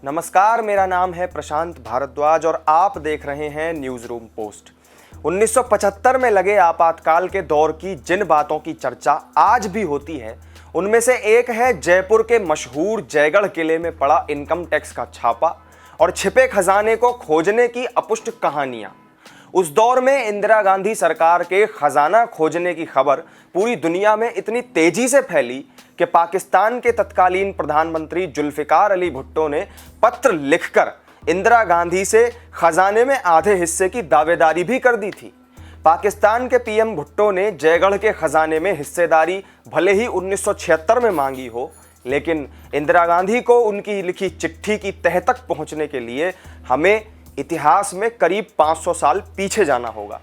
नमस्कार, मेरा नाम है प्रशांत भारद्वाज और आप देख रहे हैं न्यूज़ रूम पोस्ट। 1975 में लगे आपातकाल के दौर की जिन बातों की चर्चा आज भी होती है, उनमें से एक है जयपुर के मशहूर जयगढ़ किले में पड़ा इनकम टैक्स का छापा और छिपे खजाने को खोजने की अपुष्ट कहानियां। उस दौर में इंदिरा गांधी सरकार के खजाना खोजने की खबर पूरी दुनिया में इतनी तेजी से फैली कि पाकिस्तान के तत्कालीन प्रधानमंत्री जुल्फिकार अली भुट्टो ने पत्र लिखकर इंदिरा गांधी से खजाने में आधे हिस्से की दावेदारी भी कर दी थी। पाकिस्तान के पीएम भुट्टो ने जयगढ़ के खजाने में हिस्सेदारी भले ही 1976 में मांगी हो, लेकिन इंदिरा गांधी को उनकी लिखी चिट्ठी की तह तक पहुंचने के लिए हमें इतिहास में करीब 500 साल पीछे जाना होगा।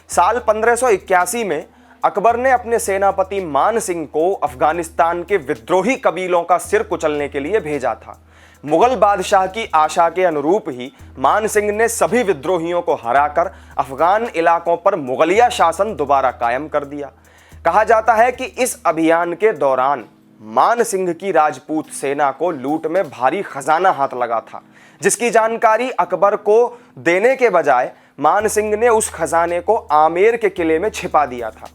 साल 1581 में अकबर ने अपने सेनापति मान सिंह को अफगानिस्तान के विद्रोही कबीलों का सिर कुचलने के लिए भेजा था। मुगल बादशाह की आशा के अनुरूप ही मान सिंह ने सभी विद्रोहियों को हराकर अफगान इलाकों पर मुगलिया शासन दोबारा कायम कर दिया। कहा जाता है कि इस अभियान के दौरान मान सिंह की राजपूत सेना को लूट में भारी खजाना हाथ लगा था, जिसकी जानकारी अकबर को देने के बजाय मान सिंह ने उस खजाने को आमेर के किले में छिपा दिया था।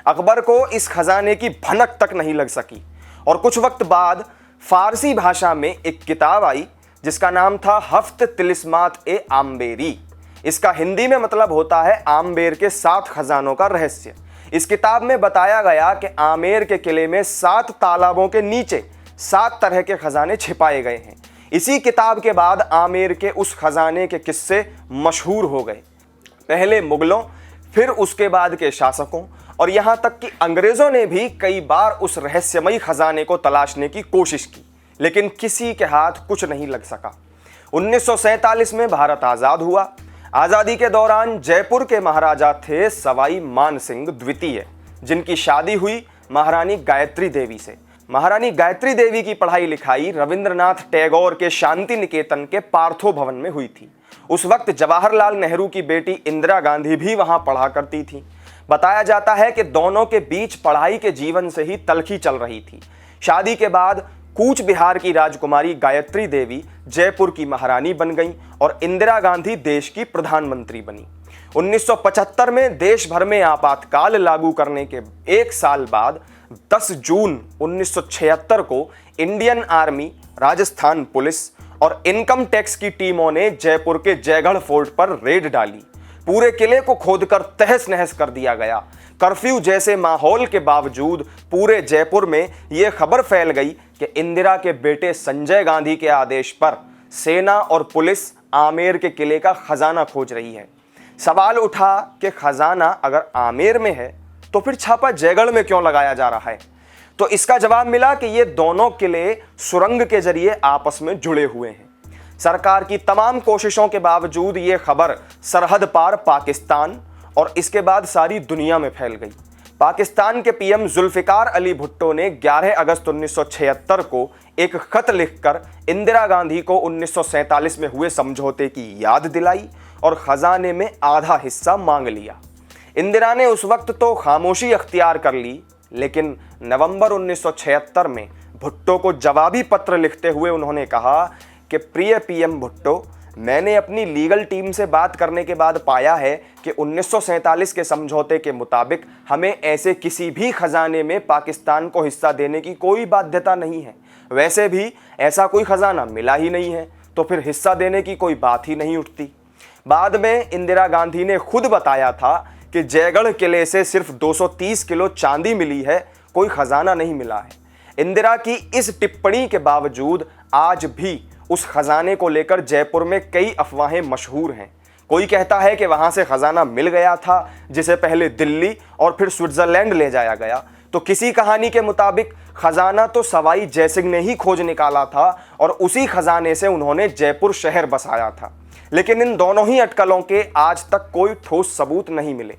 अकबर को इस खजाने की भनक तक नहीं लग सकी और कुछ वक्त बाद फारसी भाषा में एक किताब आई जिसका नाम था हफ्त तिलिस्मात ए आम्बेरी। इसका हिंदी में मतलब होता है आम्बेर के 7 खजानों का रहस्य। इस किताब में बताया गया कि आमेर के किले में 7 तालाबों के नीचे 7 तरह के खजाने छिपाए गए हैं। इसी किताब के बाद आमेर के उस खजाने के किस्से मशहूर हो गए, पहले मुगलों, फिर उसके बाद के शासकों और यहाँ तक कि अंग्रेजों ने भी कई बार उस रहस्यमयी खजाने को तलाशने की कोशिश की, लेकिन किसी के हाथ कुछ नहीं लग सका। 1947 में भारत आज़ाद हुआ। आज़ादी के दौरान जयपुर के महाराजा थे सवाई मान सिंह द्वितीय, जिनकी शादी हुई महारानी गायत्री देवी से। महारानी गायत्री देवी की पढ़ाई लिखाई रविंद्रनाथ टैगोर के शांति निकेतन के पार्थो भवन में हुई थी। उस वक्त जवाहरलाल नेहरू की बेटी इंदिरा गांधी भी वहां पढ़ा करती थी। बताया जाता है कि दोनों के बीच पढ़ाई के जीवन से ही तल्खी चल रही थी। शादी के बाद कूच बिहार की राजकुमारी गायत्री देवी जयपुर की महारानी बन गईं और इंदिरा गांधी देश की प्रधानमंत्री बनी। 1975 में देश भर में आपातकाल लागू करने के 1 साल बाद 10 जून 1976 को इंडियन आर्मी, राजस्थान पुलिस और इनकम टैक्स की टीमों ने जयपुर के जयगढ़ फोर्ट पर रेड डाली। पूरे किले को खोदकर तहस नहस कर दिया गया। कर्फ्यू जैसे माहौल के बावजूद पूरे जयपुर में यह खबर फैल गई कि इंदिरा के बेटे संजय गांधी के आदेश पर सेना और पुलिस आमेर के किले का खजाना खोज रही है। सवाल उठा कि खजाना अगर आमेर में है तो फिर छापा जयगढ़ में क्यों लगाया जा रहा है? तो इसका जवाब मिला कि ये दोनों किले सुरंग के जरिए आपस में जुड़े हुए हैं। सरकार की तमाम कोशिशों के बावजूद ये खबर सरहद पार पाकिस्तान और इसके बाद सारी दुनिया में फैल गई। पाकिस्तान के पीएम जुल्फिकार अली भुट्टो ने 11 अगस्त 1976 को एक खत लिखकर इंदिरा गांधी को 1947 में हुए समझौते की याद दिलाई और खजाने में आधा हिस्सा मांग लिया। इंदिरा ने उस वक्त तो खामोशी अख्तियार कर ली, लेकिन नवंबर 1976 में भुट्टो को जवाबी पत्र लिखते हुए उन्होंने कहा कि प्रिय पीएम भुट्टो, मैंने अपनी लीगल टीम से बात करने के बाद पाया है कि 1947 के समझौते के मुताबिक हमें ऐसे किसी भी खजाने में पाकिस्तान को हिस्सा देने की कोई बाध्यता नहीं है। वैसे भी ऐसा कोई खजाना मिला ही नहीं है, तो फिर हिस्सा देने की कोई बात ही नहीं उठती। बाद में इंदिरा गांधी ने खुद बताया था कि जयगढ़ किले से सिर्फ 230 किलो चांदी मिली है, कोई खजाना नहीं मिला है। इंदिरा की इस टिप्पणी के बावजूद आज भी उस खजाने को लेकर जयपुर में कई अफवाहें मशहूर हैं। कोई कहता है कि वहां से खजाना मिल गया था, जिसे पहले दिल्ली और फिर स्विट्जरलैंड ले जाया गया। तो किसी कहानी के मुताबिक खजाना तो सवाई जयसिंह ने ही खोज निकाला था और उसी खजाने से उन्होंने जयपुर शहर बसाया था। लेकिन इन दोनों ही अटकलों के आज तक कोई ठोस सबूत नहीं मिले।